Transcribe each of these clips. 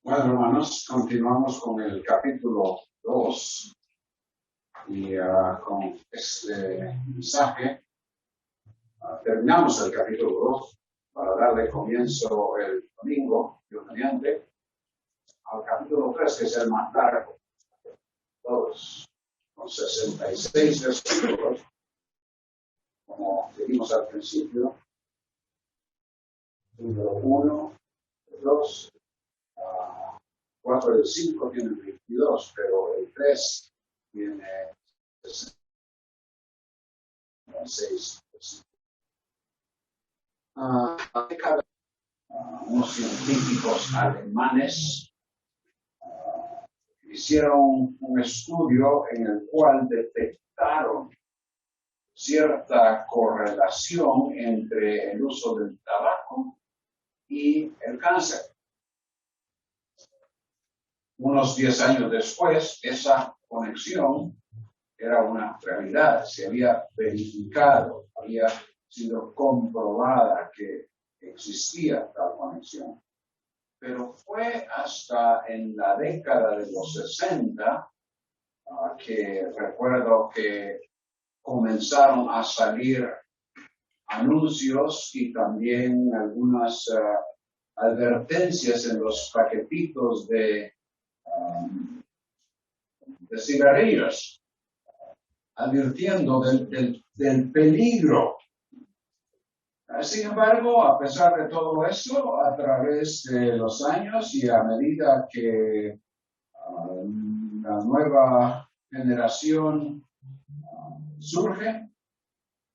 Bueno, hermanos, continuamos con el capítulo 2 y con este mensaje terminamos el capítulo 2 para darle comienzo el domingo, Dios mediante, al capítulo 3, que es el más largo, todos con 66 versículos, como dijimos al principio, número 1, 2, 4 y 5 tienen 22, pero el 3 tiene 66. Unos científicos alemanes hicieron un estudio en el cual detectaron cierta correlación entre el uso del tabaco y el cáncer. Unos 10 años después, esa conexión era una realidad, se había verificado, había sido comprobada que existía tal conexión. Pero fue hasta en la década de los 60 que recuerdo que comenzaron a salir anuncios y también algunas advertencias en los paquetitos de cigarrillos, advirtiendo del peligro. Sin embargo, a pesar de todo eso, a través de los años y a medida que la nueva generación surge,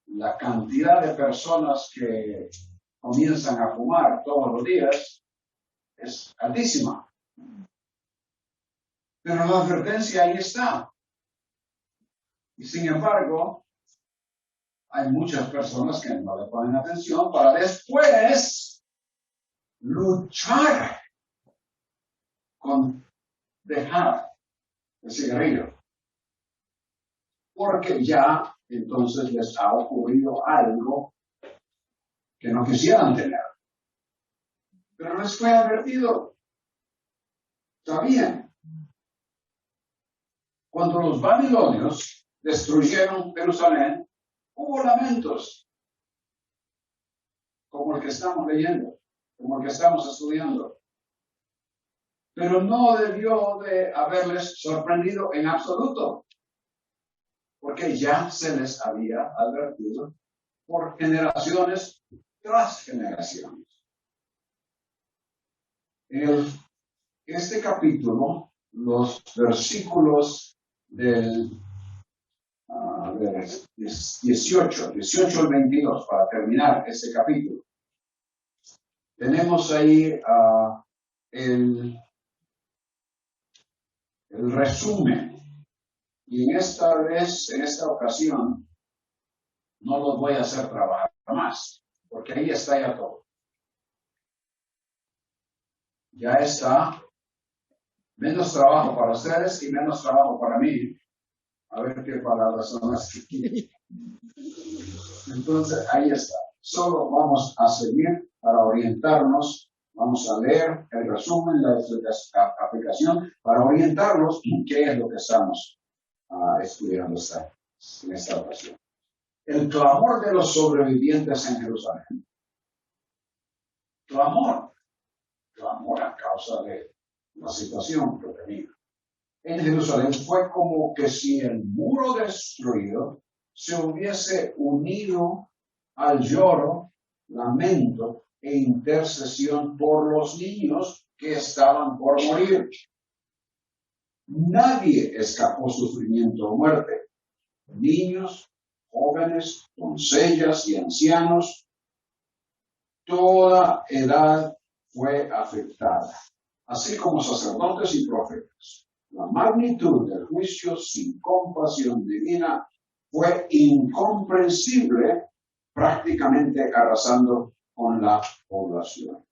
la cantidad de personas que comienzan a fumar todos los días es altísima. Pero la advertencia ahí está. Y sin embargo, hay muchas personas que no le ponen atención para después luchar con dejar el cigarrillo. Porque ya entonces les ha ocurrido algo que no quisieran tener. Pero les fue advertido. Sabían. Cuando los babilonios destruyeron Jerusalén, hubo lamentos, como el que estamos leyendo, como el que estamos estudiando. Pero no debió de haberles sorprendido en absoluto, porque ya se les había advertido por generaciones tras generaciones. En este capítulo, los versículos del 18 al 22, para terminar este capítulo, tenemos ahí el resumen. Y en esta ocasión, no los voy a hacer trabajar más, porque ahí está ya todo. Ya está menos trabajo para ustedes y menos trabajo para mí. A ver qué palabras son las que quieren. Entonces, ahí está. Solo vamos a seguir para orientarnos. Vamos a leer el resumen, la aplicación, para orientarnos en qué es lo que estamos estudiando en esta ocasión. El clamor de los sobrevivientes en Jerusalén. Clamor a causa de la situación que tenía. En Jerusalén fue como que si el muro destruido se hubiese unido al lloro, lamento e intercesión por los niños que estaban por morir. Nadie escapó sufrimiento o muerte. Niños, jóvenes, doncellas y ancianos, toda edad fue afectada, así como sacerdotes y profetas. La magnitud del juicio sin compasión divina fue incomprensible, prácticamente arrasando con la población.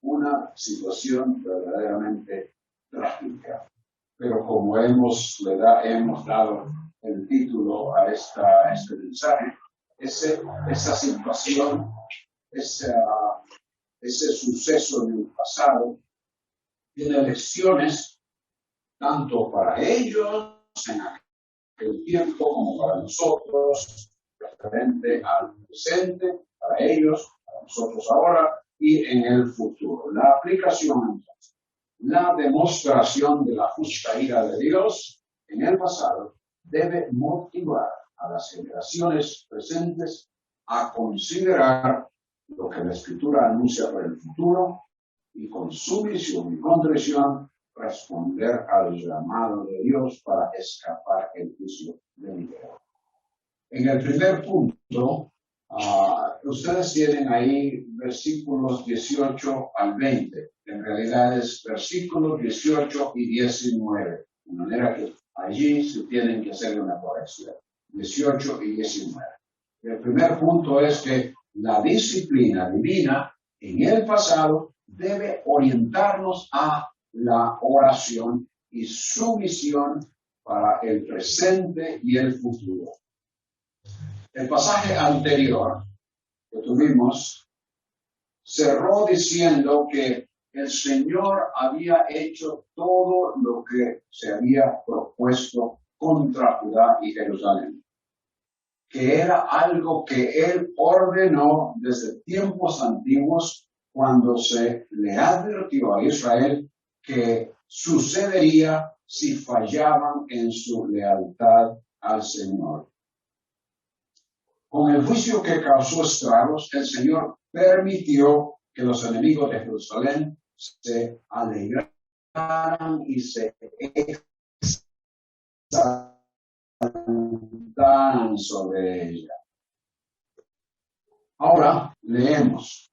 Una situación verdaderamente trágica. Pero como hemos dado el título a este mensaje, esa situación, ese suceso en el pasado, tiene lecciones tanto para ellos en aquel tiempo como para nosotros, referente al presente, para ellos, para nosotros ahora y en el futuro. La aplicación entonces, la demostración de la justa ira de Dios en el pasado debe motivar a las generaciones presentes a considerar lo que la Escritura anuncia para el futuro y con sumisión y contrición responder al llamado de Dios para escapar el juicio venidero. En el primer punto, ustedes tienen ahí versículos 18 al 20. En realidad es versículos 18 y 19. De manera que allí se tienen que hacer una corrección. 18 y 19. El primer punto es que la disciplina divina en el pasado debe orientarnos a la oración y sumisión para el presente y el futuro. El pasaje anterior que tuvimos cerró diciendo que el Señor había hecho todo lo que se había propuesto contra Judá y Jerusalén, que era algo que Él ordenó desde tiempos antiguos cuando se le advirtió a Israel que sucedería si fallaban en su lealtad al Señor. Con el juicio que causó estragos, el Señor permitió que los enemigos de Jerusalén se alegraran y se exaltaran sobre ella. Ahora leemos.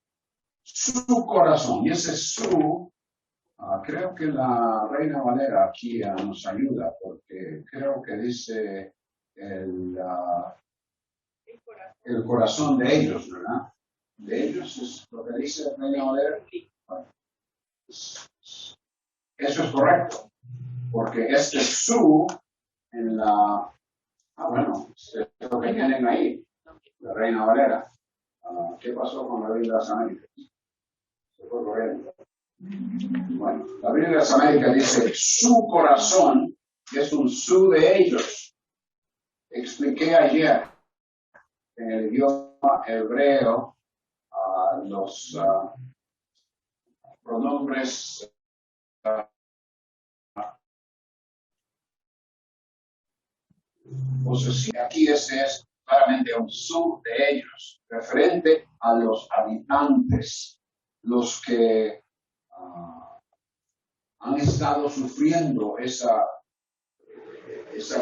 Su corazón, y ese su, creo que la Reina Valera aquí nos ayuda, porque creo que dice el corazón de ellos, ¿verdad? De ellos es lo que dice la Reina Valera. Bueno, eso es correcto, porque este su en la... bueno, es lo que tienen ahí, la Reina Valera. ¿Qué pasó con la Biblia de las Américas? Se fue corriendo. Bueno, la Biblia de las Américas dice su corazón, es un su de ellos. Expliqué ayer en el idioma hebreo los pronombres posesivos. Aquí ese es claramente un su de ellos, referente a los habitantes, los que han estado sufriendo esa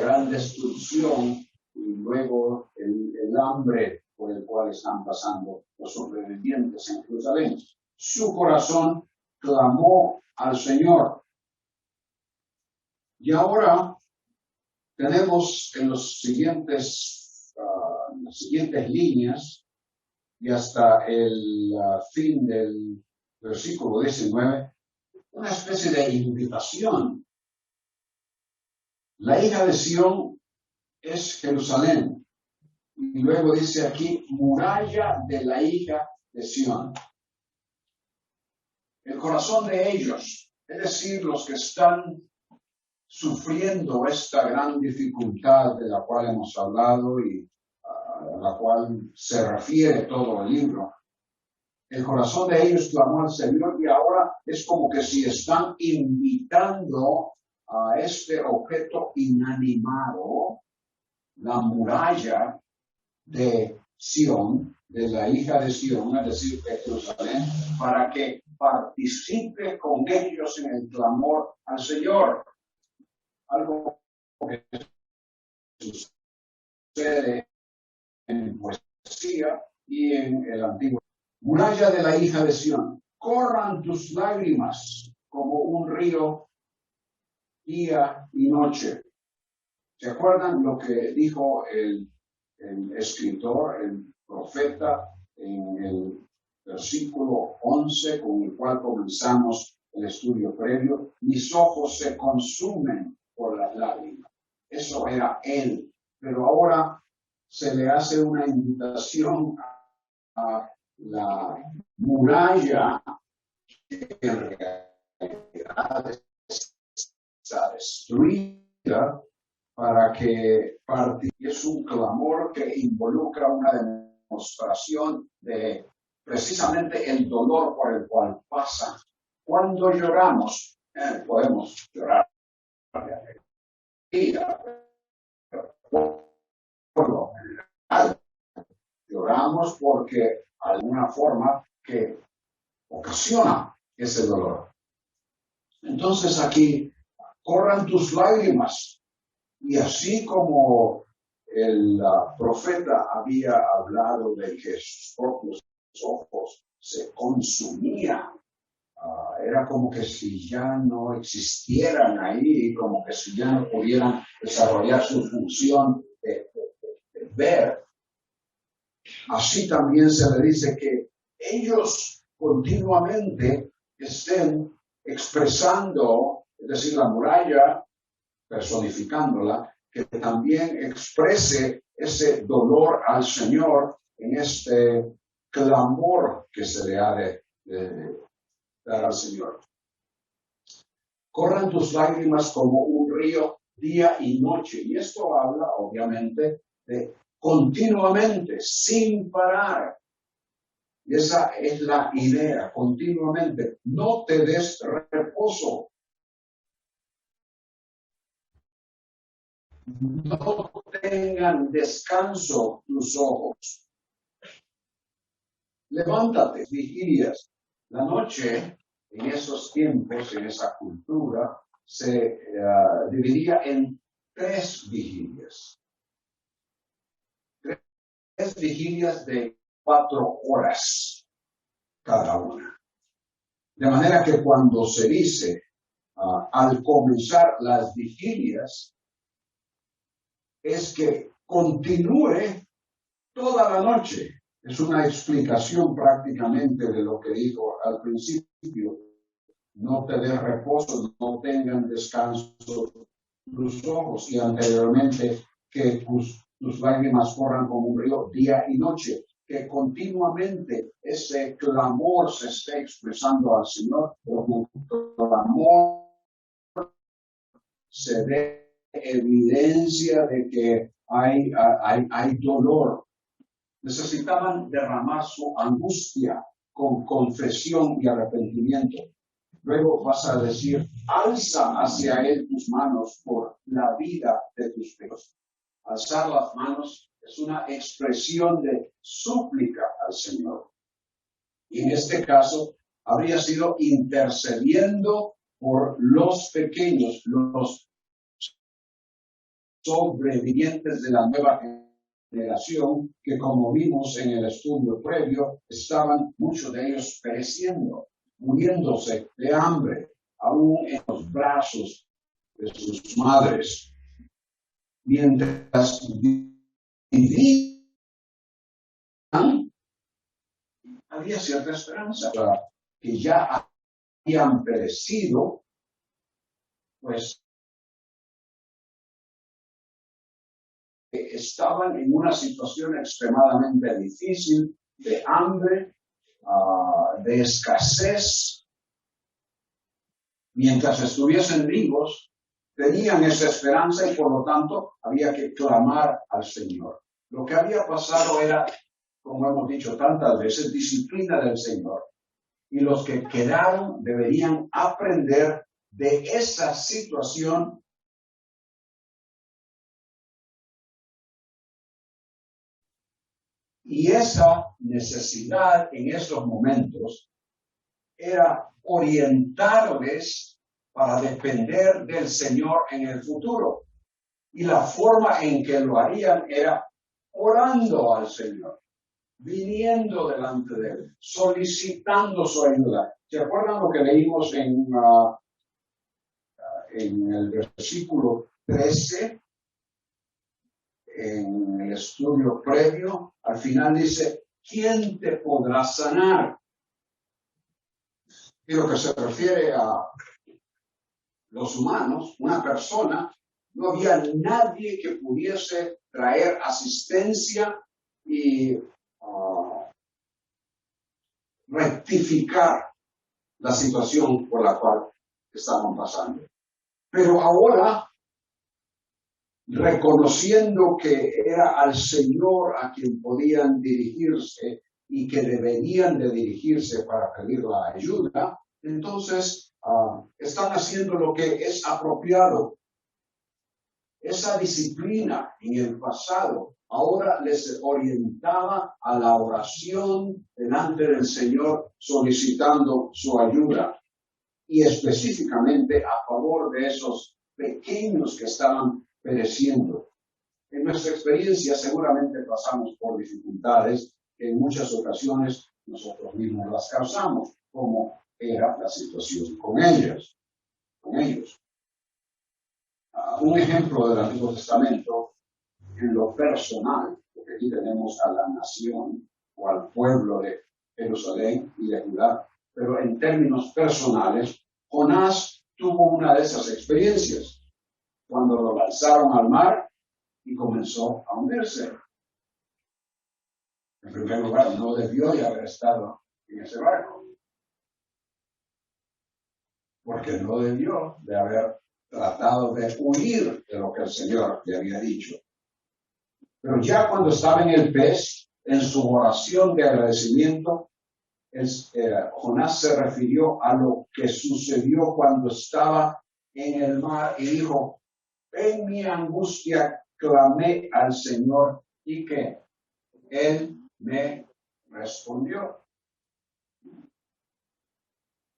gran destrucción y luego el hambre por el cual están pasando los sobrevivientes en Jerusalén. Su corazón clamó al Señor. Y ahora tenemos en las siguientes líneas y hasta el fin del versículo 19, una especie de invitación. La hija de Sión es Jerusalén. Y luego dice aquí, muralla de la hija de Sión. El corazón de ellos, es decir, los que están sufriendo esta gran dificultad de la cual hemos hablado y a la cual se refiere todo el libro. El corazón de ellos clamó al Señor y ahora es como que si están invitando a este objeto inanimado, la muralla de Sión, de la hija de Sión, es decir, de Jerusalén, para que participe con ellos en el clamor al Señor. Algo que sucede en poesía y en el Antiguo. Muralla de la hija de Sión, corran tus lágrimas como un río día y noche. ¿Se acuerdan lo que dijo el escritor, el profeta, en el versículo 11 con el cual comenzamos el estudio previo? Mis ojos se consumen por las lágrimas. Eso era él. Pero ahora se le hace una invitación a la muralla que en está destruida para que participe. Es un clamor que involucra una demostración de precisamente el dolor por el cual pasa. Cuando lloramos, podemos llorar de alegría, lloramos porque alguna forma que ocasiona ese dolor. Entonces aquí, corran tus lágrimas. Y así como el profeta había hablado de que sus propios ojos se consumían, era como que si ya no existieran ahí, como que si ya no pudieran desarrollar su función de ver. Así también se le dice que ellos continuamente estén expresando, es decir, la muralla, personificándola, que también exprese ese dolor al Señor en este clamor que se le ha de dar al Señor. Corran tus lágrimas como un río día y noche. Y esto habla, obviamente, de continuamente, sin parar. Y esa es la idea, continuamente. No te des reposo. No tengan descanso tus ojos. Levántate, vigilias. La noche, en esos tiempos, en esa cultura, se dividía en 3 vigilias. 3 vigilias de 4 horas cada una. De manera que cuando se dice, al comenzar las vigilias, es que continúe toda la noche. Es una explicación prácticamente de lo que dijo al principio. No te des reposo, no tengan descanso tus ojos. Y anteriormente, que tus lágrimas corran como un río día y noche. Que continuamente ese clamor se esté expresando al Señor. Como clamor se ve evidencia de que hay dolor. Necesitaban derramar su angustia con confesión y arrepentimiento. Luego vas a decir, alza hacia Él tus manos por la vida de tus hijos. Alzar las manos es una expresión de súplica al Señor. Y en este caso, habría sido intercediendo por los pequeños, los sobrevivientes de la nueva generación, que como vimos en el estudio previo, estaban muchos de ellos pereciendo, muriéndose de hambre, aún en los brazos de sus madres. Mientras vivían, había cierta esperanza, que ya habían perecido, pues estaban en una situación extremadamente difícil, de hambre, de escasez. Mientras estuviesen vivos, tenían esa esperanza y por lo tanto había que clamar al Señor. Lo que había pasado era, como hemos dicho tantas veces, disciplina del Señor. Y los que quedaron deberían aprender de esa situación y esa necesidad en esos momentos era orientarles para depender del Señor en el futuro. Y la forma en que lo harían era orando al Señor, viniendo delante de Él, solicitando su ayuda. ¿Se acuerdan lo que leímos en el versículo 13? En el estudio previo, al final dice, ¿quién te podrá sanar? Y lo que se refiere a los humanos, una persona, no había nadie que pudiese traer asistencia y rectificar la situación por la cual estaban pasando. Pero ahora, reconociendo que era al Señor a quien podían dirigirse y que deberían de dirigirse para pedir la ayuda, entonces están haciendo lo que es apropiado. Esa disciplina en el pasado ahora les orientaba a la oración delante del Señor solicitando su ayuda y específicamente a favor de esos pequeños que estaban pereciendo. En nuestra experiencia seguramente pasamos por dificultades que en muchas ocasiones nosotros mismos las causamos, como era la situación con ellos. Un ejemplo del Antiguo Testamento en lo personal, porque aquí tenemos a la nación o al pueblo de Jerusalén y de Judá, pero en términos personales, Jonás tuvo una de esas experiencias cuando lo lanzaron al mar y comenzó a hundirse. En primer lugar, no debió de haber estado en ese barco, porque no debió de haber tratado de huir de lo que el Señor le había dicho. Pero ya cuando estaba en el pez, en su oración de agradecimiento, Jonás se refirió a lo que sucedió cuando estaba en el mar y dijo: en mi angustia clamé al Señor y que Él me respondió.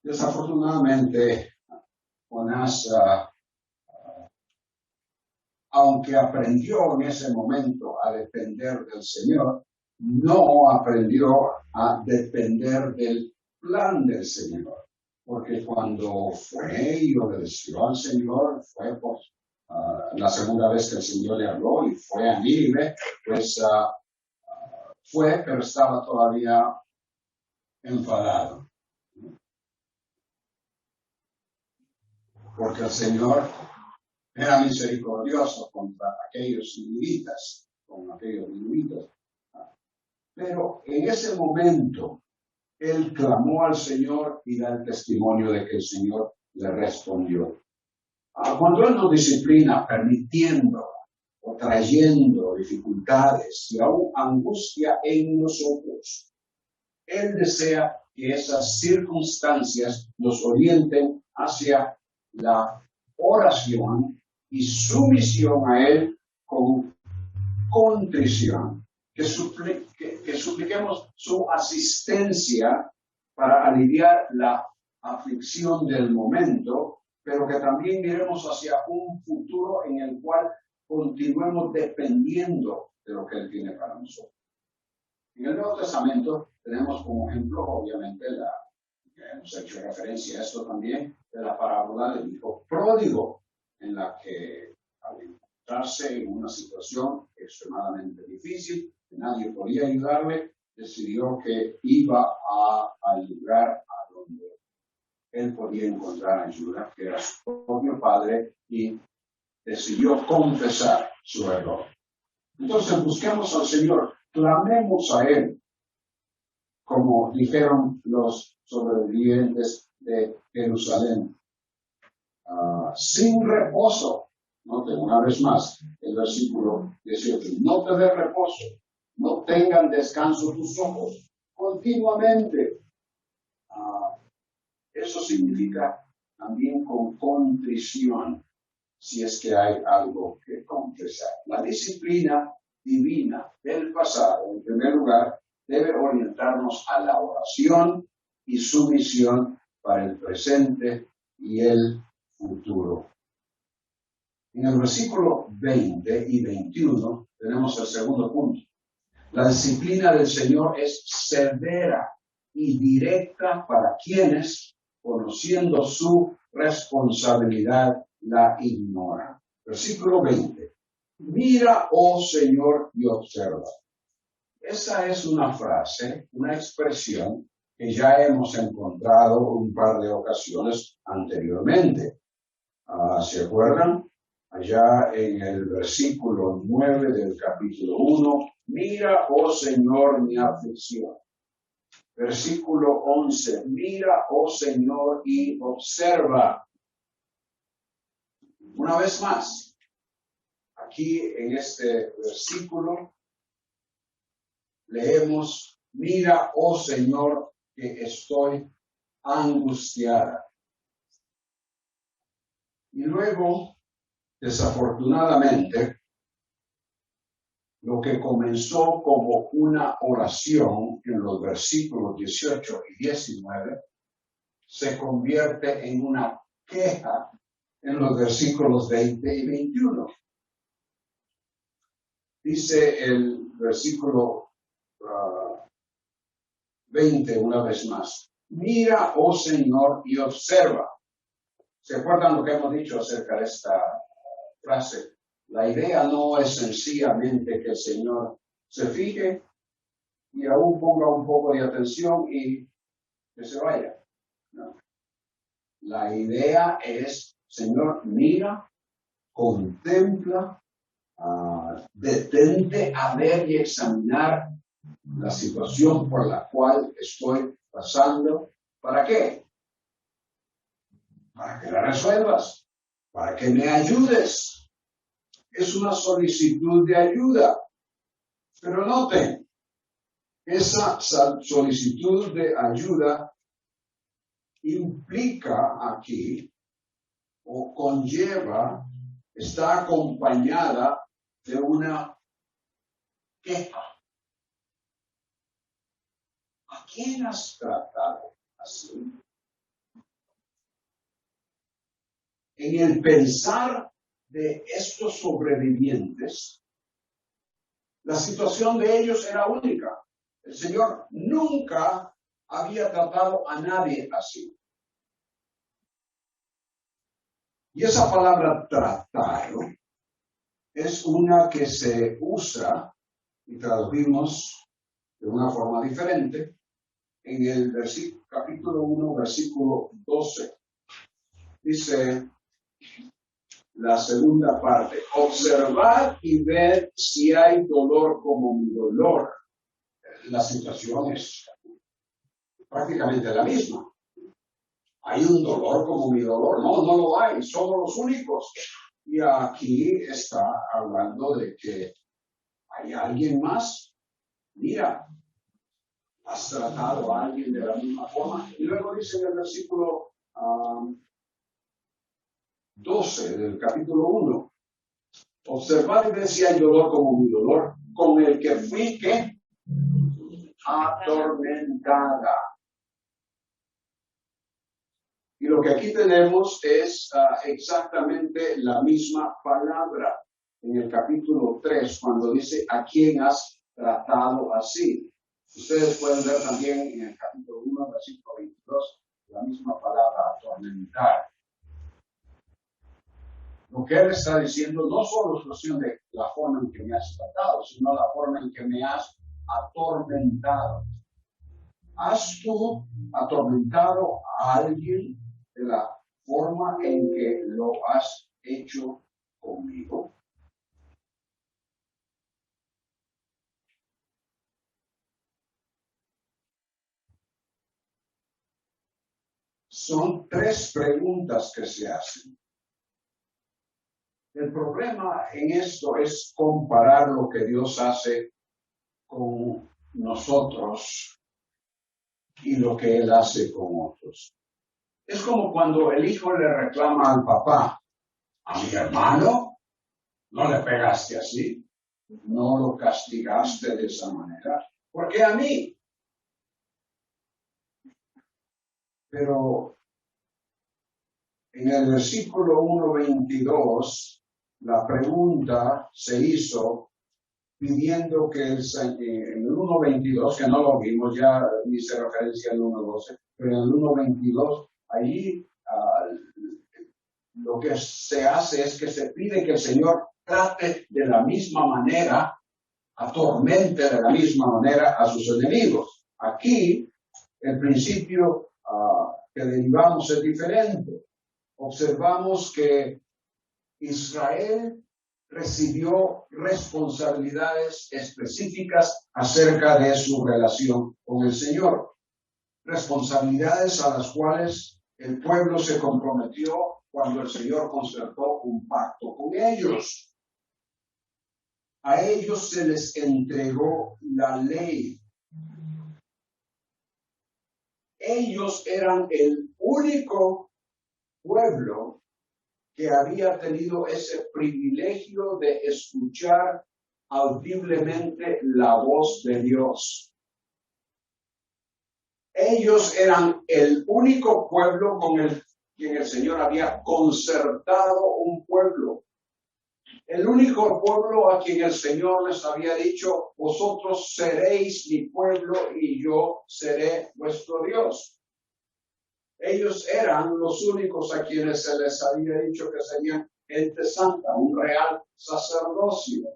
Desafortunadamente, Jonás, aunque aprendió en ese momento a depender del Señor, no aprendió a depender del plan del Señor. Porque cuando fue y obedeció al Señor, fue por la segunda vez que el Señor le habló y fue a Nínive, pues fue, pero estaba todavía enfadado. Porque el Señor era misericordioso contra aquellos ninivitas, Pero en ese momento, él clamó al Señor y da el testimonio de que el Señor le respondió. Cuando Él nos disciplina, permitiendo o trayendo dificultades y aún angustia en nosotros, Él desea que esas circunstancias nos orienten hacia la oración y sumisión a Él con contrición. Que supliquemos su asistencia para aliviar la aflicción del momento, pero que también miremos hacia un futuro en el cual continuemos dependiendo de lo que Él tiene para nosotros. En el Nuevo Testamento tenemos como ejemplo, obviamente, hemos hecho referencia a esto también, de la parábola del hijo pródigo, en la que al encontrarse en una situación extremadamente difícil, que nadie podía ayudarle, decidió que iba al lugar a donde él podía encontrar ayuda, que era su propio padre, y decidió confesar su error. Entonces busquemos al Señor, clamemos a Él, como dijeron los sobrevivientes de Jerusalén, sin reposo. Noten una vez más el versículo 18, no te dé reposo, no tengan descanso tus ojos, continuamente. Eso significa también con contrición, si es que hay algo que confesar. La disciplina divina del pasado, en primer lugar, debe orientarnos a la oración y sumisión para el presente y el futuro. En el versículo 20 y 21 tenemos el segundo punto. La disciplina del Señor es severa y directa para quienes, conociendo su responsabilidad, la ignoran. Versículo 20. Mira, oh Señor, y observa. Esa es una frase, una expresión que ya hemos encontrado un par de ocasiones anteriormente. ¿Se acuerdan? Allá en el versículo 9 del capítulo 1, mira, oh Señor, mi aflicción. Versículo 11, mira, oh Señor, y observa Una vez más, aquí en este versículo leemos, mira, oh Señor, que estoy angustiada. Y luego, desafortunadamente, lo que comenzó como una oración en los versículos 18 y 19 se convierte en una queja en los versículos 20 y 21. Dice el versículo 20 una vez más. Mira, oh Señor, y observa. ¿Se acuerdan lo que hemos dicho acerca de esta frase? La idea no es sencillamente que el Señor se fije y aún ponga un poco de atención y que se vaya. No. La idea es, Señor, mira, contempla, detente a ver y examinar la situación por la cual estoy pasando. ¿Para qué? Para que la resuelvas, para que me ayudes. Es una solicitud de ayuda. Pero noten, esa solicitud de ayuda implica aquí o conlleva, está acompañada de una queja. ¿A quién has tratado así? En el pensar de estos sobrevivientes, la situación de ellos era única. El Señor nunca había tratado a nadie así. Y esa palabra tratar es una que se usa y traducimos de una forma diferente en el capítulo 1, versículo 12. Dice la segunda parte, observad y ved si hay dolor como mi dolor. La situación es prácticamente la misma. ¿Hay un dolor como mi dolor? No, no lo hay, somos los únicos. Y aquí está hablando de que hay alguien más. Mira, has tratado a alguien de la misma forma. Y luego dice en el versículo 12 del capítulo 1, observad y ved si hay dolor como mi dolor, con el que fui que atormentada. Y lo que aquí tenemos es exactamente la misma palabra en el capítulo 3, cuando dice a quién has tratado así. Ustedes pueden ver también en el capítulo 1, versículo 22, la misma palabra atormentar. Lo que él está diciendo no solo es cuestión de la forma en que me has tratado, sino la forma en que me has atormentado. ¿Has tú atormentado a alguien de la forma en que lo has hecho conmigo? Son tres preguntas que se hacen. El problema en esto es comparar lo que Dios hace con nosotros y lo que Él hace con otros. Es como cuando el hijo le reclama al papá, a mi hermano, no le pegaste así, no lo castigaste de esa manera, ¿por qué a mí? Pero en el versículo 1:22, la pregunta se hizo pidiendo que en el 1:22, que no lo vimos, ya hice referencia al 1:12, pero en el 1:22, allí lo que se hace es que se pide que el Señor trate de la misma manera, atormente de la misma manera a sus enemigos. Aquí, el principio que derivamos es diferente. Observamos que Israel recibió responsabilidades específicas acerca de su relación con el Señor. Responsabilidades a las cuales el pueblo se comprometió cuando el Señor concertó un pacto con ellos. A ellos se les entregó la ley. Ellos eran el único pueblo que había tenido ese privilegio de escuchar audiblemente la voz de Dios. Ellos eran el único pueblo con quien el Señor había concertado un pueblo. El único pueblo a quien el Señor les había dicho, vosotros seréis mi pueblo y yo seré vuestro Dios. Ellos eran los únicos a quienes se les había dicho que serían gente santa, un real sacerdocio.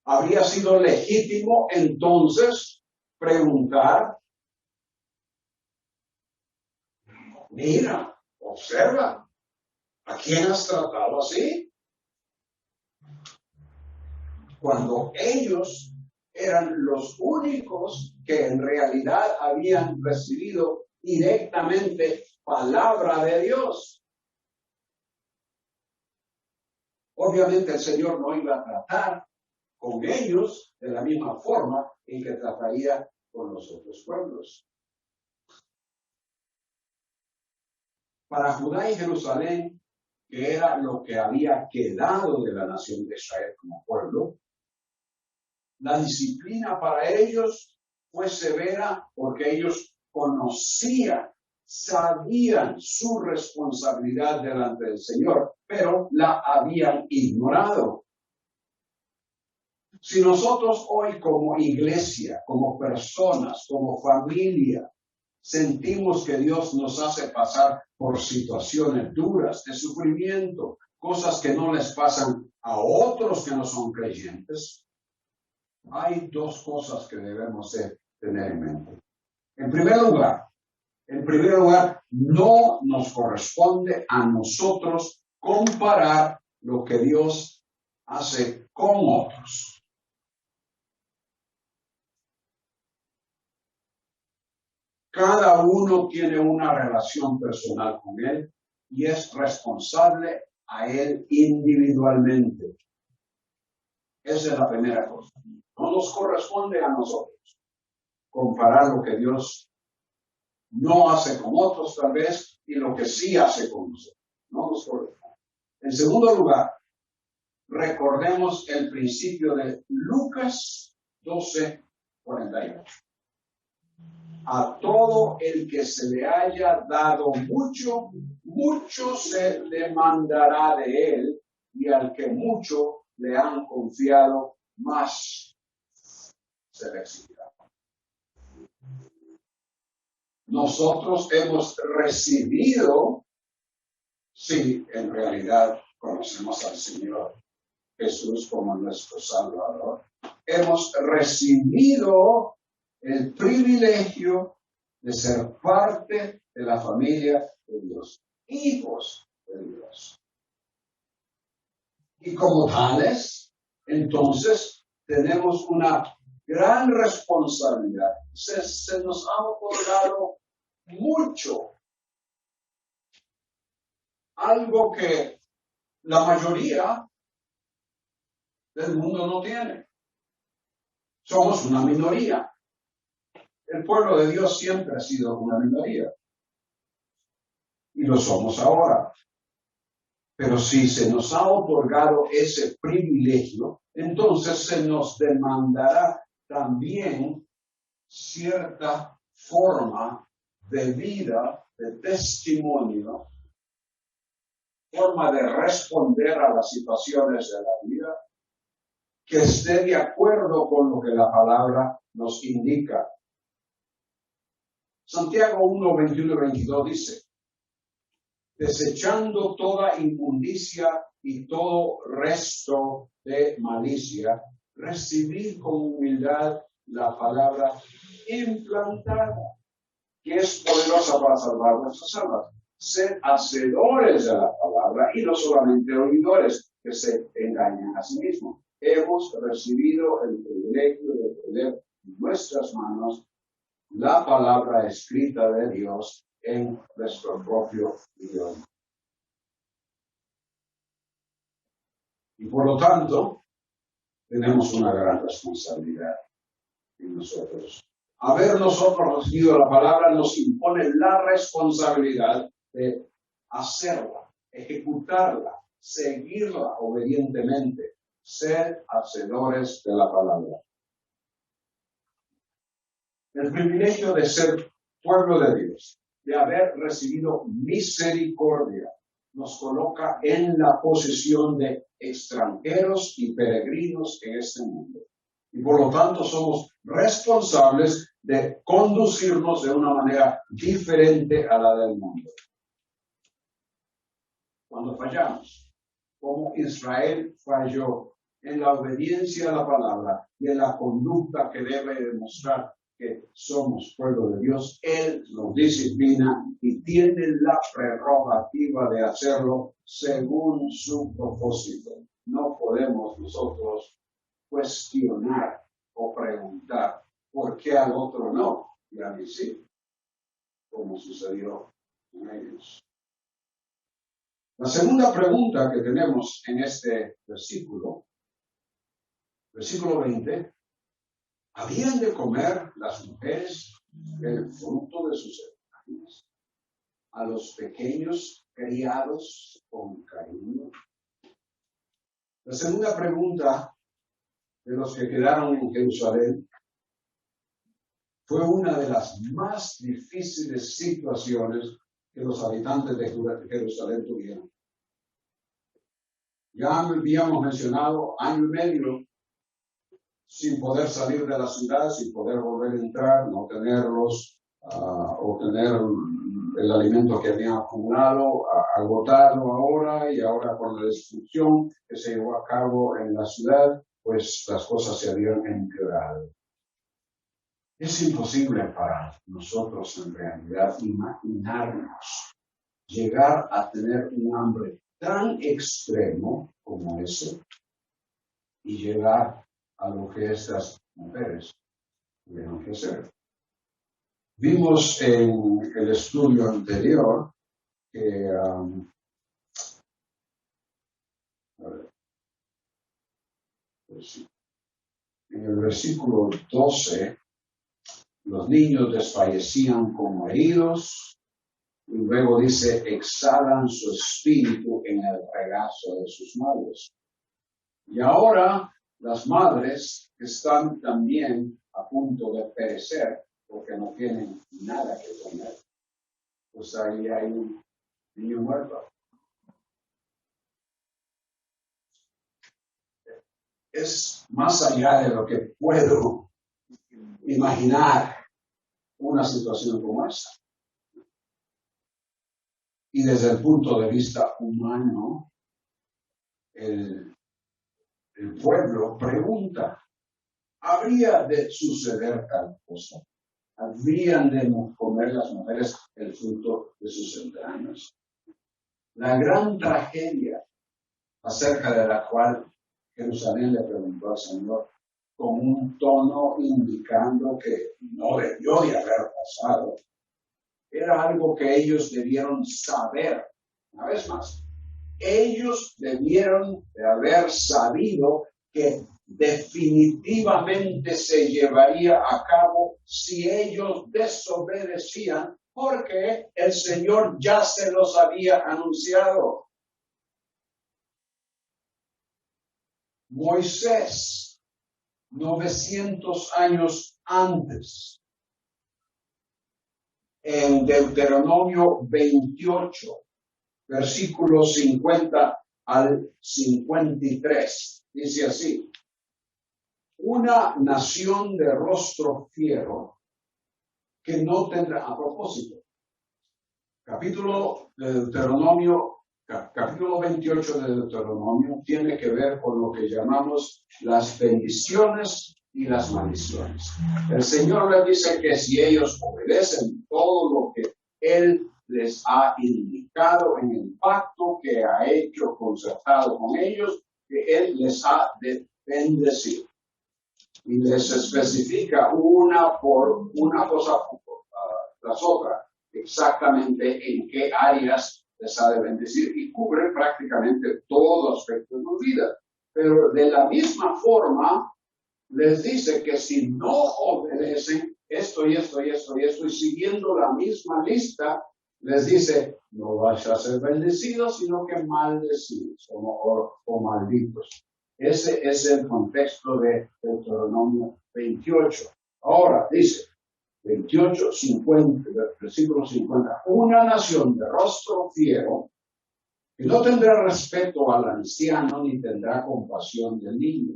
Habría sido legítimo entonces preguntar, mira, observa, ¿a quién has tratado así? Cuando ellos eran los únicos que en realidad habían recibido directamente palabra de Dios. Obviamente el Señor no iba a tratar con ellos de la misma forma en que trataría con los otros pueblos. Para Judá y Jerusalén, que era lo que había quedado de la nación de Israel como pueblo, la disciplina para ellos fue severa porque ellos conocían, sabían su responsabilidad delante del Señor, pero la habían ignorado. Si nosotros hoy como iglesia, como personas, como familia, sentimos que Dios nos hace pasar por situaciones duras de sufrimiento, cosas que no les pasan a otros que no son creyentes, hay dos cosas que debemos tener en mente. En primer lugar, no nos corresponde a nosotros comparar lo que Dios hace con otros. Cada uno tiene una relación personal con Él y es responsable a Él individualmente. Esa es la primera cosa. No nos corresponde a nosotros comparar lo que Dios no hace con otros tal vez y lo que sí hace con nosotros. No nos corresponde. En segundo lugar, recordemos el principio de Lucas 12:48. A todo el que se le haya dado mucho, mucho se demandará de él, y al que mucho le han confiado, más se le exigirá. Nosotros hemos recibido, sí, en realidad conocemos al Señor Jesús como nuestro Salvador, hemos recibido el privilegio de ser parte de la familia de Dios, hijos de Dios. Y como tales, entonces tenemos una gran responsabilidad. Se nos ha otorgado mucho, algo que la mayoría del mundo no tiene. Somos una minoría. El pueblo de Dios siempre ha sido una minoría. Y lo somos ahora. Pero si se nos ha otorgado ese privilegio, entonces se nos demandará también cierta forma de vida, de testimonio, forma de responder a las situaciones de la vida, que esté de acuerdo con lo que la palabra nos indica. Santiago 1:21-22 dice, desechando toda inmundicia y todo resto de malicia, recibid con humildad la palabra implantada, que es poderosa para salvar vuestras almas. Sed hacedores de la palabra y no solamente oidores que se engañan a sí mismos. Hemos recibido el privilegio de tener en nuestras manos la palabra escrita de Dios, en nuestro propio idioma. Y por lo tanto, tenemos una gran responsabilidad en nosotros. Haber nosotros recibido la palabra nos impone la responsabilidad de hacerla, ejecutarla, seguirla obedientemente, ser hacedores de la palabra. El privilegio de ser pueblo de Dios, de haber recibido misericordia, nos coloca en la posición de extranjeros y peregrinos en este mundo. Y por lo tanto somos responsables de conducirnos de una manera diferente a la del mundo. Cuando fallamos, como Israel falló en la obediencia a la palabra y en la conducta que debe demostrar que somos pueblo de Dios, Él nos disciplina y tiene la prerrogativa de hacerlo según su propósito. No podemos nosotros cuestionar o preguntar por qué al otro no y a mí sí, como sucedió con ellos. La segunda pregunta que tenemos en este versículo 20, ¿habían de comer las mujeres el fruto de sus entrañas a los pequeños criados con cariño? La segunda pregunta de los que quedaron en Jerusalén fue una de las más difíciles situaciones que los habitantes de Jerusalén tuvieron. Ya habíamos mencionado año y medio sin poder salir de la ciudad, sin poder volver a entrar, no tenerlos, obtener el alimento que habían acumulado, agotarlo ahora, y ahora con la destrucción que se llevó a cabo en la ciudad, pues las cosas se habían empeorado. Es imposible para nosotros en realidad imaginarnos llegar a tener un hambre tan extremo como ese y llegar a lo que estas mujeres tuvieron que hacer. Vimos en el estudio anterior que en el versículo 12 los niños desfallecían como heridos, y luego dice, exhalan su espíritu en el regazo de sus madres. Y ahora las madres están también a punto de perecer porque no tienen nada que comer. Pues ahí hay un niño muerto. Es más allá de lo que puedo imaginar una situación como esta. Y desde el punto de vista humano, el pueblo pregunta, ¿habría de suceder tal cosa? ¿Habrían de comer las mujeres el fruto de sus entrañas? La gran tragedia acerca de la cual Jerusalén le preguntó al Señor con un tono indicando que no debió de haber pasado, era algo que ellos debieron saber. Una vez más, ellos debieron de haber sabido que definitivamente se llevaría a cabo si ellos desobedecían, porque el Señor ya se los había anunciado. Moisés, 900 años antes, en Deuteronomio 28, versículos 50 al 53, dice así: una nación de rostro fiero que no tendrá, a propósito, capítulo 28 de Deuteronomio tiene que ver con lo que llamamos las bendiciones y las maldiciones. El Señor les dice que si ellos obedecen todo lo que Él les ha indicado en el pacto que ha hecho concertado con ellos, que Él les ha de bendecir. Y les especifica una cosa tras otra. exactamente en qué áreas les ha de bendecir y cubre prácticamente todo aspecto de su vida. Pero de la misma forma, les dice que si no obedecen esto y esto y esto y esto, y siguiendo la misma lista, les dice, no vais a ser bendecidos, sino que maldecidos o malditos. Ese es el contexto de Deuteronomio 28. Ahora dice, 28, 50, versículo 50, una nación de rostro fiero, que no tendrá respeto al anciano ni tendrá compasión del niño.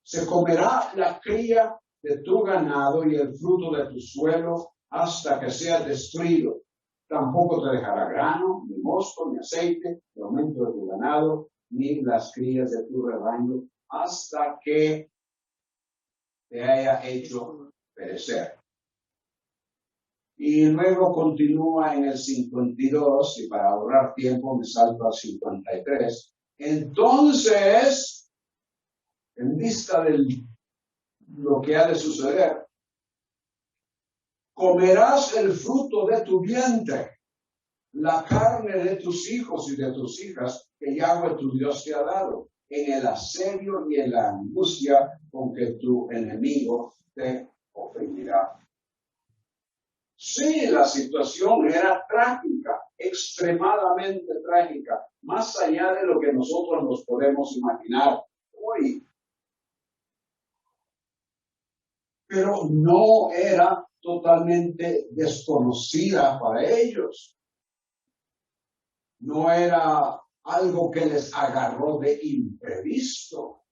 Se comerá la cría de tu ganado y el fruto de tu suelo hasta que sea destruido. Tampoco te dejará grano, ni mosto, ni aceite, ni aumento de tu ganado, ni las crías de tu rebaño, hasta que te haya hecho perecer. Y luego continúa en el 52, y para ahorrar tiempo me salto al 53. Entonces, en vista de lo que ha de suceder, comerás el fruto de tu vientre, la carne de tus hijos y de tus hijas, que Yahweh tu Dios te ha dado, en el asedio y en la angustia con que tu enemigo te oprimirá. Sí, la situación era trágica, extremadamente trágica, más allá de lo que nosotros nos podemos imaginar hoy. Pero no era totalmente desconocida para ellos. No era algo que les agarró de imprevisto.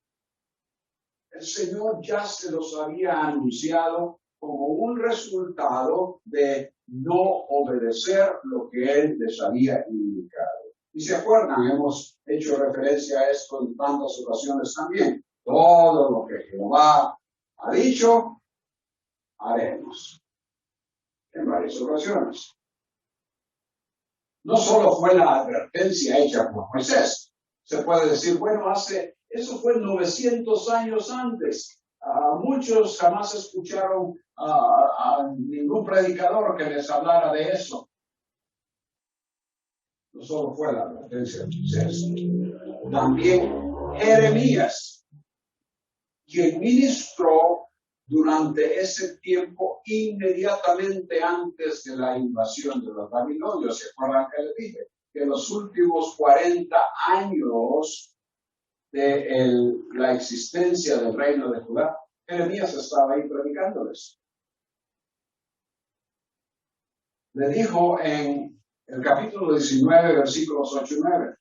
El Señor ya se los había anunciado como un resultado de no obedecer lo que Él les había indicado. Y se acuerdan, hemos hecho referencia a esto en tantas ocasiones también. Todo lo que Jehová ha dicho, haremos. En varias ocasiones. No solo fue la advertencia hecha por Moisés. Se puede decir, bueno, eso fue 900 años antes. Muchos jamás escucharon a ningún predicador que les hablara de eso. No solo fue la advertencia de Moisés. También Jeremías, quien ministró durante ese tiempo inmediatamente antes de la invasión de los babilonios. ¿Se acuerdan que le dije? Que los últimos 40 años de la existencia del reino de Judá, Jeremías estaba ahí predicándoles. Le dijo en el capítulo 19, versículos 8 y 9,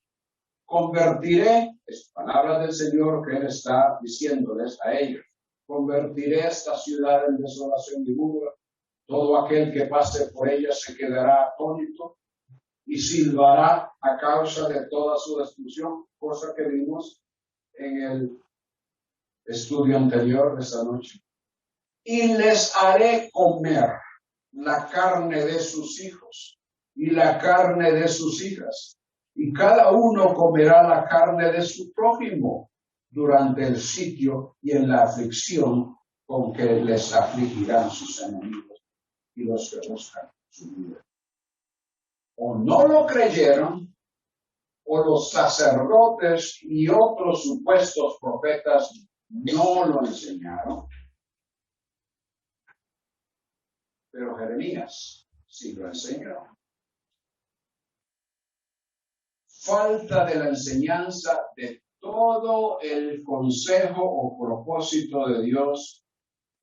convertiré, es palabra del Señor que Él está diciéndoles a ellos, convertiré esta ciudad en desolación y burla. Todo aquel que pase por ella se quedará atónito y silbará a causa de toda su destrucción, cosa que vimos en el estudio anterior de esta noche. Y les haré comer la carne de sus hijos y la carne de sus hijas, y cada uno comerá la carne de su prójimo durante el sitio y en la aflicción con que les afligirán sus enemigos y los que buscan su vida. O no lo creyeron, o los sacerdotes y otros supuestos profetas no lo enseñaron, pero Jeremías sí lo enseñó. Falta de la enseñanza de todo el consejo o propósito de Dios,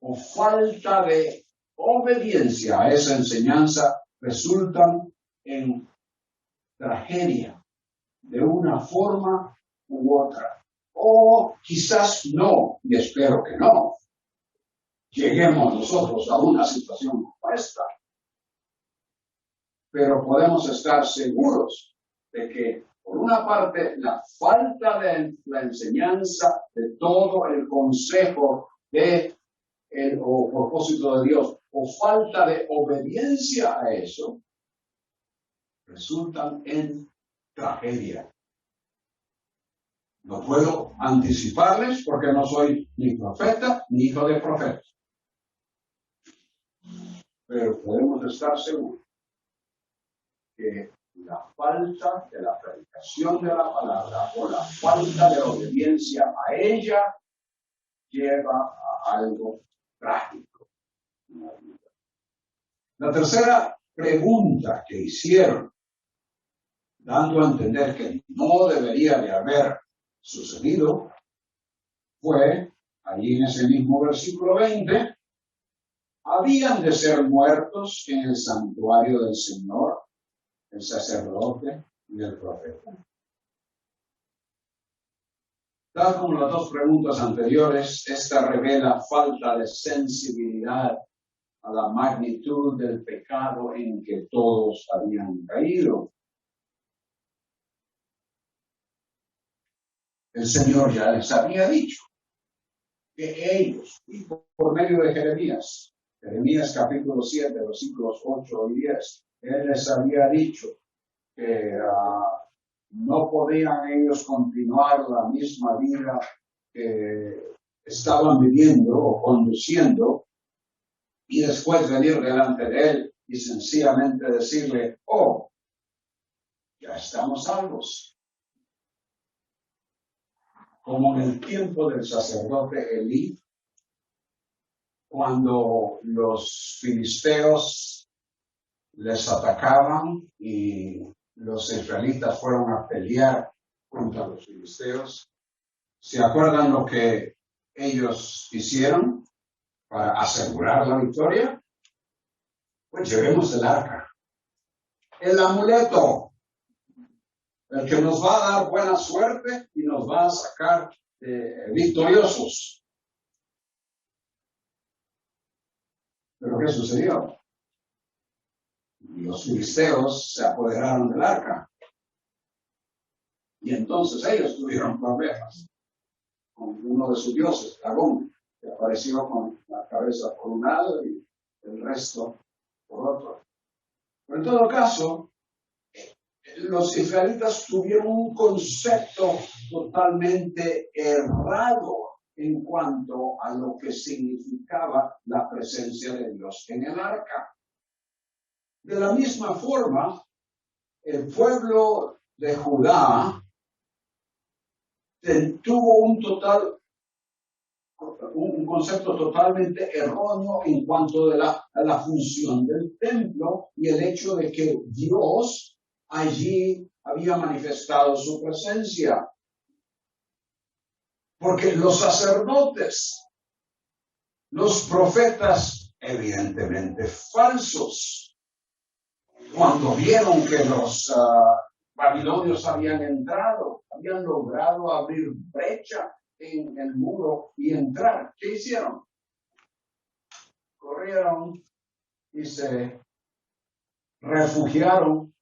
o falta de obediencia a esa enseñanza, resultan en tragedia de una forma u otra. O quizás no, y espero que no, lleguemos nosotros a una situación como esta. Pero podemos estar seguros de que, por una parte, la falta de la enseñanza de todo el consejo o propósito de Dios, o falta de obediencia a eso, resultan en tragedia. No puedo anticiparles porque no soy ni profeta ni hijo de profeta. pero podemos estar seguros que la falta de la predicación de la palabra o la falta de obediencia a ella lleva a algo trágico en la vida. La tercera pregunta que hicieron, dando a entender que no debería de haber sucedido, fue, allí en ese mismo versículo 20, ¿habían de ser muertos en el santuario del Señor el sacerdote y el profeta? Tal como las dos preguntas anteriores, esta revela falta de sensibilidad a la magnitud del pecado en que todos habían caído. El Señor ya les había dicho que ellos, y por medio de Jeremías capítulo 7, versículos 8 y 10, Él les había dicho que no podían ellos continuar la misma vida que estaban viviendo o conduciendo y después venir delante de Él y sencillamente decirle, oh, ya estamos salvos. Como en el tiempo del sacerdote Elí, cuando los filisteos les atacaban y los israelitas fueron a pelear contra los filisteos. ¿Se acuerdan lo que ellos hicieron para asegurar la victoria? Pues llevemos el arca, el amuleto, el que nos va a dar buena suerte y nos va a sacar victoriosos. ¿Pero qué sucedió? Los filisteos se apoderaron del arca. Y entonces ellos tuvieron problemas con uno de sus dioses, Dagón, que apareció con la cabeza por un lado y el resto por otro. Pero en todo caso, los israelitas tuvieron un concepto totalmente errado en cuanto a lo que significaba la presencia de Dios en el arca. De la misma forma, el pueblo de Judá tuvo un concepto totalmente erróneo en cuanto a la función del templo y el hecho de que Dios allí había manifestado su presencia. Porque los sacerdotes, los profetas, evidentemente falsos, cuando vieron que los babilonios habían entrado, habían logrado abrir brecha en el muro y entrar, ¿qué hicieron? Corrieron y se refugiaron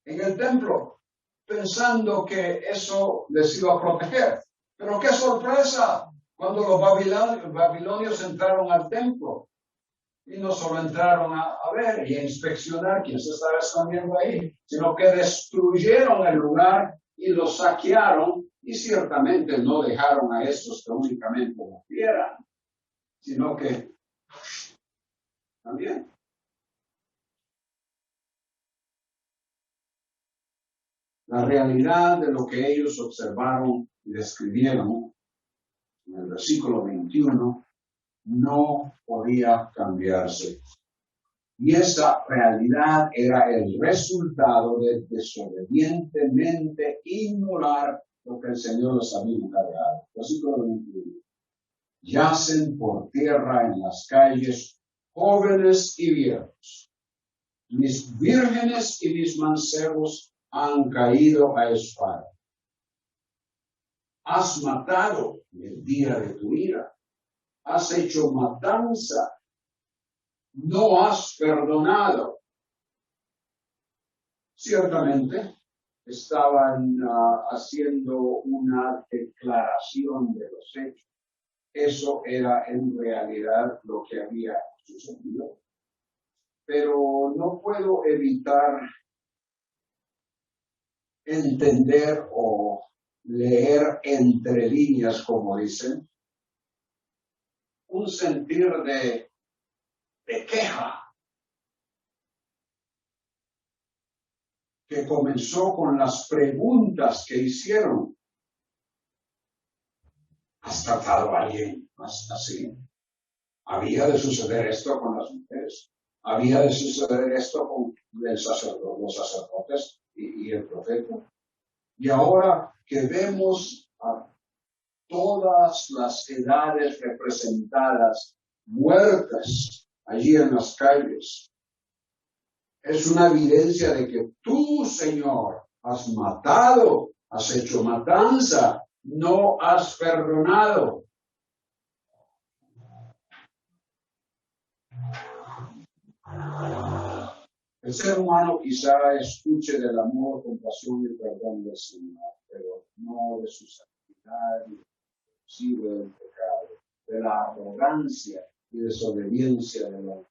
en el templo, pensando que eso les iba a proteger. Pero qué sorpresa, cuando los babilonios entraron al templo, y no solo entraron a ver y a inspeccionar quién se estaba escondiendo ahí, sino que destruyeron el lugar y lo saquearon, y ciertamente no dejaron a estos que únicamente lo vieran, sino que también. La realidad de lo que ellos observaron y describieron en el versículo 21 no podía cambiarse. Y esa realidad era el resultado de desobedientemente ignorar lo que el Señor les había encargado. Versículo 21. Yacen por tierra en las calles jóvenes y viejos. Mis vírgenes y mis mancebos han caído a espada. Has matado el día de tu ira. Has hecho matanza. No has perdonado. Ciertamente estaban haciendo una declaración de los hechos. Eso era en realidad lo que había sucedido. Pero no puedo evitar entender o leer entre líneas, como dicen, un sentir de queja que comenzó con las preguntas que hicieron. ¿Has tratado a alguien más así? ¿Había de suceder esto con las mujeres? ¿Había de suceder esto con los sacerdotes y el profeta? Y ahora que vemos a todas las edades representadas, muertas allí en las calles, es una evidencia de que tú, Señor, has matado, has hecho matanza, no has perdonado. El ser humano quizá escuche del amor, compasión y perdón del Señor, pero no de su santidad, ni del pecado, de la arrogancia y desobediencia del hombre.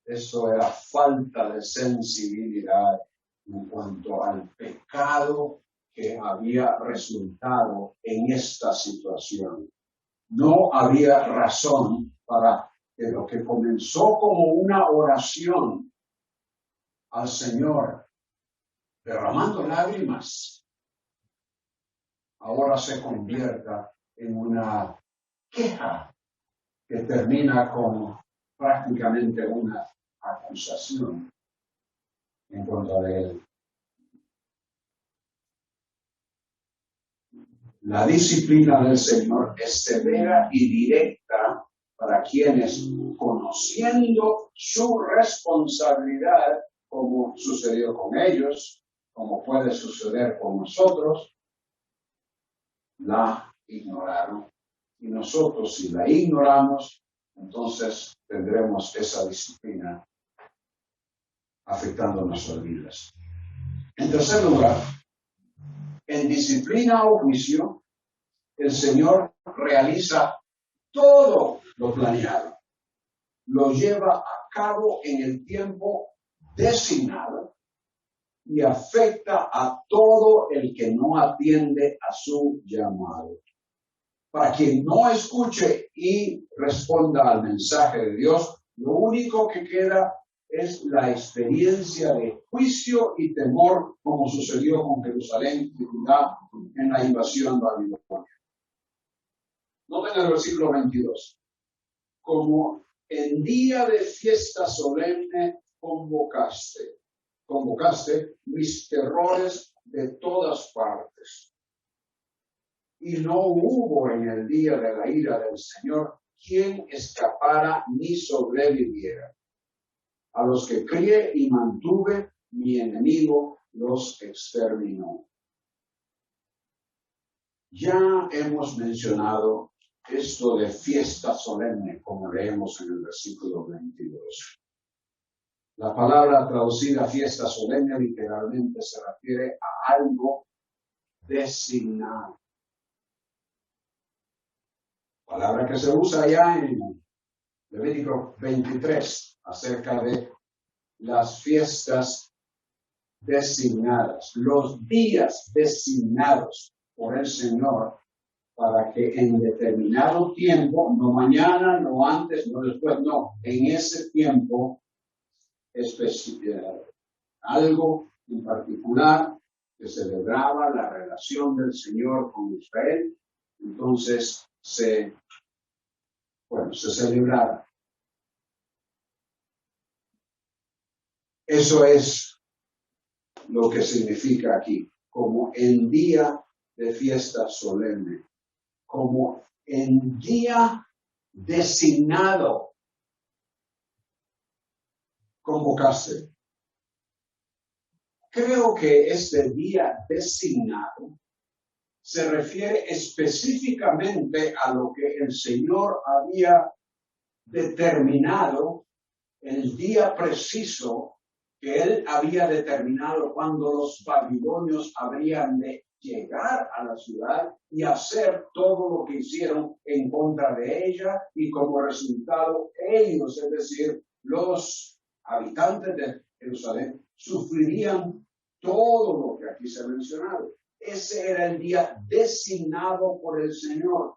Eso era falta de sensibilidad en cuanto al pecado que había resultado en esta situación. No había razón para que lo que comenzó como una oración al Señor, derramando lágrimas, ahora se convierta en una queja que termina con prácticamente una acusación en contra de él. La disciplina del Señor es severa y directa para quienes, conociendo su responsabilidad, como sucedió con ellos, como puede suceder con nosotros, la ignoraron. Y nosotros, si la ignoramos, entonces tendremos esa disciplina afectando nuestras vidas. En tercer lugar, en disciplina o juicio, el Señor realiza todo lo planeado, lo lleva a cabo en el tiempo designado y afecta a todo el que no atiende a su llamado. Para quien no escuche y responda al mensaje de Dios, lo único que queda es la experiencia de juicio y temor, como sucedió con Jerusalén y Judá en la invasión babilonia. Noten el versículo 22. Como en día de fiesta solemne convocaste mis terrores de todas partes. Y no hubo en el día de la ira del Señor quien escapara ni sobreviviera. A los que crié y mantuve, mi enemigo los exterminó. Ya hemos mencionado esto de fiesta solemne, como leemos en el versículo 22. La palabra traducida fiesta solemne literalmente se refiere a algo designado. Palabra que se usa ya en Levítico 23 acerca de las fiestas designadas, los días designados por el Señor para que en determinado tiempo, no mañana, no antes, no después, no, en ese tiempo específico, algo en particular que celebraba la relación del Señor con Israel, entonces se celebraba. Eso es lo que significa aquí, como en día de fiesta solemne, como en día designado, convocaste. Creo que este día designado se refiere específicamente a lo que el Señor había determinado, el día preciso que Él había determinado cuando los babilonios habrían de llegar a la ciudad y hacer todo lo que hicieron en contra de ella, y como resultado ellos, es decir, los habitantes de Jerusalén, sufrirían todo lo que aquí se ha mencionado. Ese era el día designado por el Señor.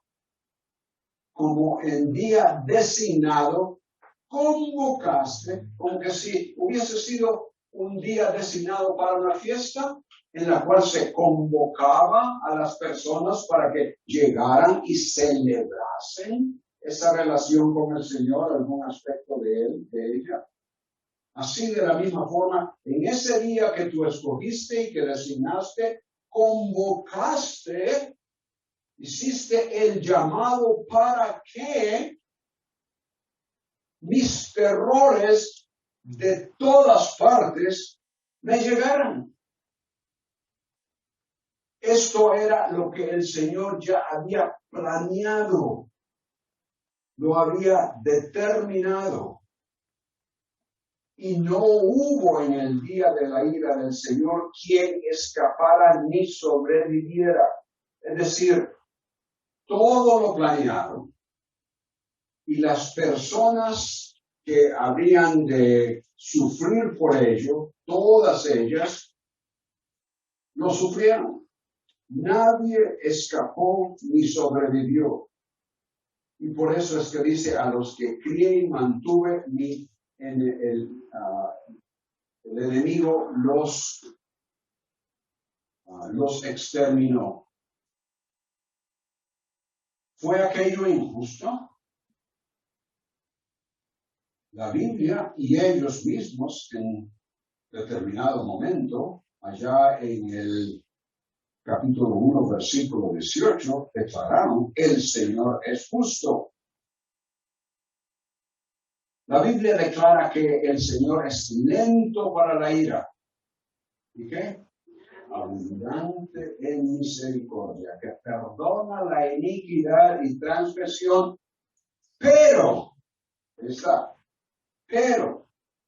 Como el día designado, convocaste, como que si hubiese sido un día designado para una fiesta en la cual se convocaba a las personas para que llegaran y celebrasen esa relación con el Señor, algún aspecto de él, de ella. Así de la misma forma, en ese día que tú escogiste y que designaste, convocaste, hiciste el llamado para que mis terrores de todas partes me llegaran. Esto era lo que el Señor ya había planeado, lo había determinado. Y no hubo en el día de la ira del Señor quien escapara ni sobreviviera. Es decir, todo lo planeado. Y las personas que habrían de sufrir por ello, todas ellas, lo sufrieron. Nadie escapó ni sobrevivió. Y por eso es que dice, a los que crié y mantuve, el enemigo los exterminó. ¿Fue aquello injusto? La Biblia y ellos mismos en determinado momento, allá en el capítulo 1, versículo 18, declararon, el Señor es justo. La Biblia declara que el Señor es lento para la ira. ¿Y qué? Abundante en misericordia, que perdona la iniquidad y transgresión, pero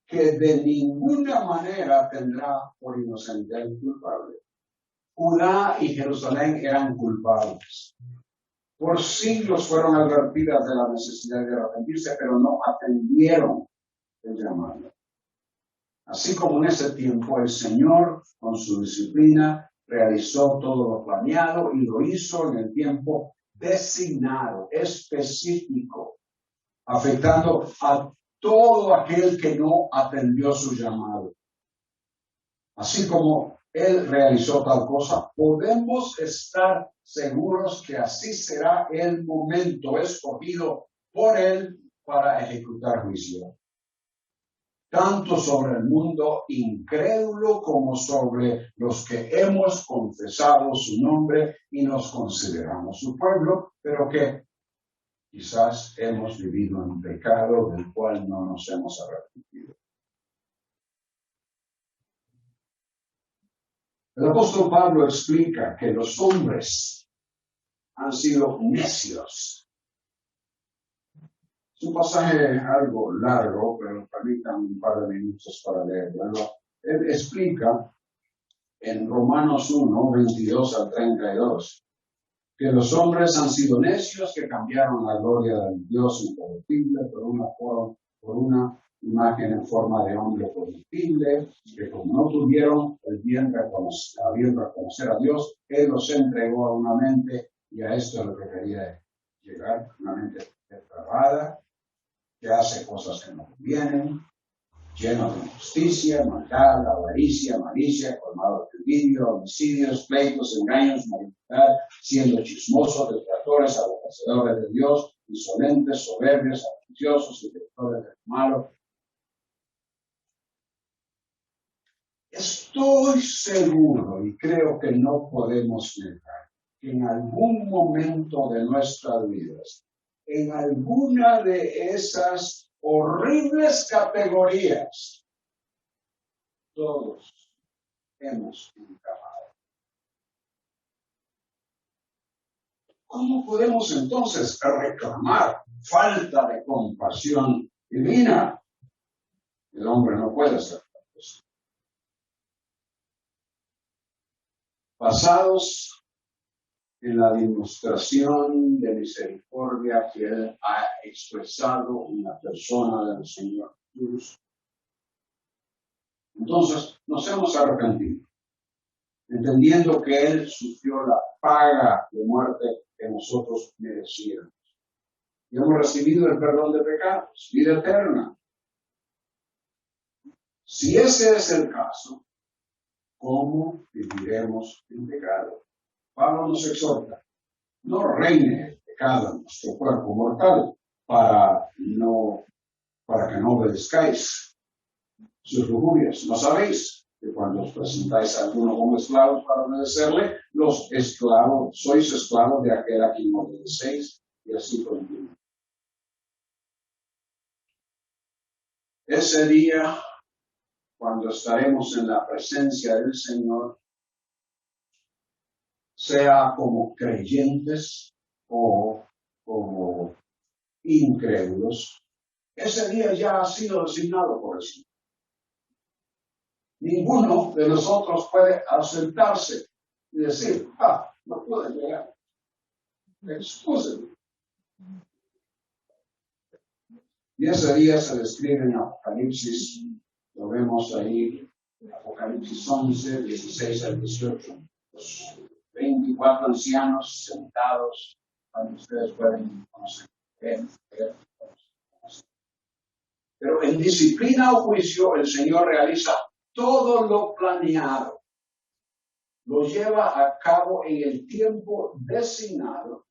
que de ninguna manera tendrá por inocente al culpable. Judá y Jerusalén eran culpables. Por siglos fueron advertidas de la necesidad de arrepentirse, pero no atendieron el llamado. Así como en ese tiempo el Señor, con su disciplina, realizó todo lo planeado y lo hizo en el tiempo designado, específico, afectando a todo aquel que no atendió su llamado. Así como Él realizó tal cosa, podemos estar seguros que así será el momento escogido por Él para ejecutar juicio. Tanto sobre el mundo incrédulo como sobre los que hemos confesado su nombre y nos consideramos su pueblo, pero que quizás hemos vivido en pecado del cual no nos hemos arrepentido. El apóstol Pablo explica que los hombres han sido necios. Es un pasaje algo largo, pero permítanme un par de minutos para leerlo. Él explica en Romanos 1, 22 al 32, que los hombres han sido necios, que cambiaron la gloria del Dios incorruptible por una imagen en forma de hombre corruptible, que como no tuvieron el bien reconocer a Dios, Él los entregó a una mente, y a esto es lo que quería llegar, una mente depravada, que hace cosas que no convienen, lleno de injusticia, maldad, avaricia, malicia, colmado de envidia, homicidios, pleitos, engaños, malignidad, siendo chismosos, detractores, aborrecedores de Dios, insolentes, soberbios, ambiciosos, directores del malo. Estoy seguro y creo que no podemos negar que en algún momento de nuestras vidas, en alguna de esas horribles categorías, todos hemos encajado. ¿Cómo podemos entonces reclamar falta de compasión divina? El hombre no puede hacer eso. Basados en la demostración de misericordia que Él ha expresado en la persona del Señor Jesús. Entonces, nos hemos arrepentido, entendiendo que Él sufrió la paga de muerte que nosotros merecíamos. Y hemos recibido el perdón de pecados, vida eterna. Si ese es el caso, ¿cómo viviremos en pecado? Pablo nos exhorta, no reine el pecado en nuestro cuerpo mortal para que no obedezcáis sus lujurias. ¿No sabéis que cuando os presentáis a alguno como esclavos para obedecerle, sois esclavos de aquel a quien obedecéis? Y así continúa. Ese día, cuando estaremos en la presencia del Señor, sea como creyentes o como incrédulos, ese día ya ha sido designado por el Señor. Ninguno de nosotros puede ausentarse y decir, no puedo llegar. Excúsenme. Y ese día se describe en Apocalipsis, lo vemos ahí, Apocalipsis 11, 16 al 18. Los 24 ancianos sentados, cuando ustedes pueden conocer. Pero en disciplina o juicio el Señor realiza todo lo planeado. Lo lleva a cabo en el tiempo designado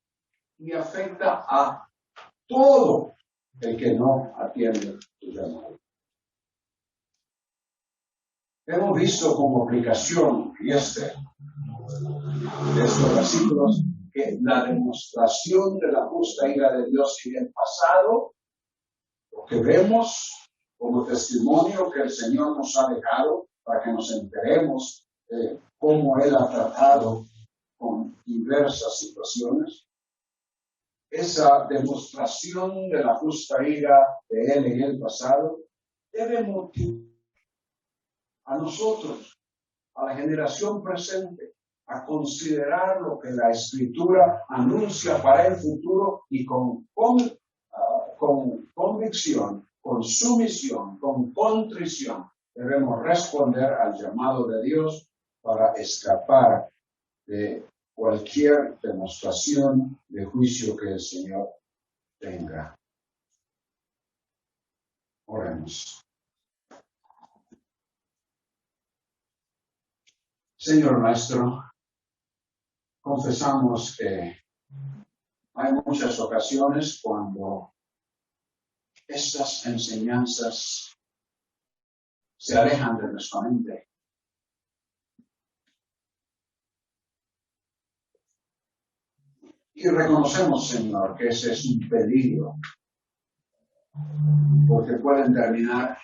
y afecta a todo el que no atiende su llamado. Hemos visto como aplicación en estos versículos que la demostración de la justa ira de Dios en el pasado, lo que vemos como testimonio que el Señor nos ha dejado para que nos enteremos de cómo Él ha tratado con diversas situaciones. Esa demostración de la justa ira de Él en el pasado debe motivar a nosotros, a la generación presente, a considerar lo que la Escritura anuncia para el futuro y con convicción, con sumisión, con contrición, debemos responder al llamado de Dios para escapar de cualquier demostración de juicio que el Señor tenga. Oremos. Señor nuestro, confesamos que hay muchas ocasiones cuando estas enseñanzas se alejan de nuestra mente. Y reconocemos, Señor, que ese es un peligro, porque pueden terminar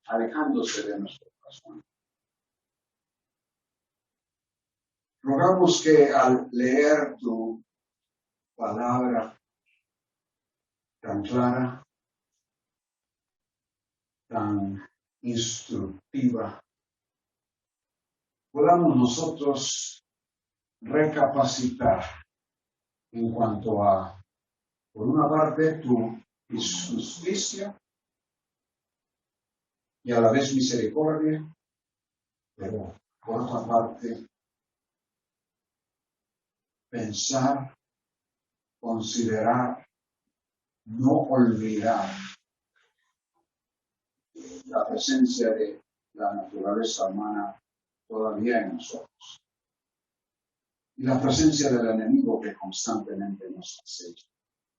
alejándose de nuestro corazón. Rogamos que al leer tu palabra tan clara, tan instructiva, podamos nosotros recapacitar en cuanto a, por una parte, tu justicia y a la vez misericordia, pero por otra parte, pensar, considerar, no olvidar la presencia de la naturaleza humana todavía en nosotros y la presencia del enemigo que constantemente nos acecha.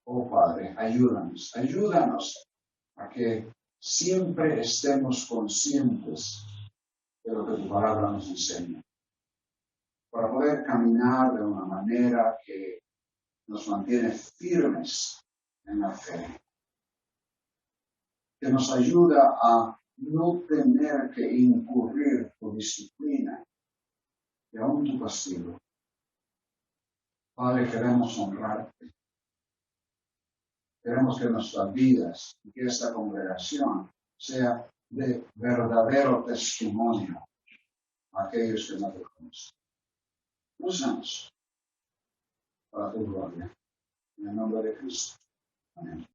Oh Padre, ayúdanos a que siempre estemos conscientes de lo que tu palabra nos enseña, para poder caminar de una manera que nos mantiene firmes en la fe, que nos ayuda a no tener que incurrir tu disciplina y aún tu castigo. Padre, queremos honrarte. Queremos que nuestras vidas y que esta congregación sea de verdadero testimonio a aquellos que no te conocen. Úsanos para tu gloria. En el nombre de Cristo. Amén.